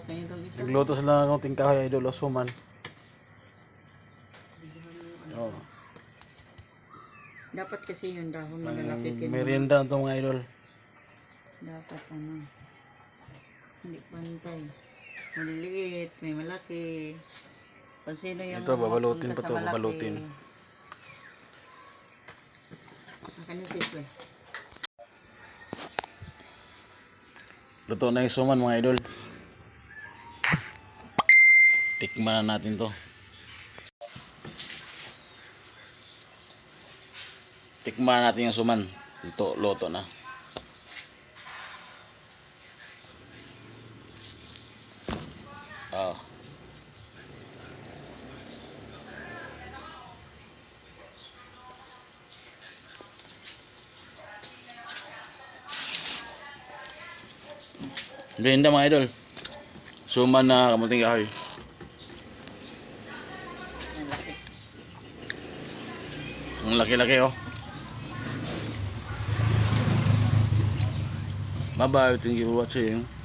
Kaya itong isa. Nagluto sila ng konting kahoy, idol, o suman. Oh. Dapat kasi yung dahon malalaki. Merienda ito mga idol. Dapat ano. Hindi pantay. Maliliit, may malaki. Kung sino yung Ito, babalutin pa mapunta to, sa malaki. babalutin. Akan yung simple. Luto na yung suman mga idol. Tikman na natin to. Tikman natin yung suman. Luto na. Oh. Merienda mga idol. Suman na kamuting kahoy. Ang laki. Ang laki-laki oh. Bye bye. Thank you for watching.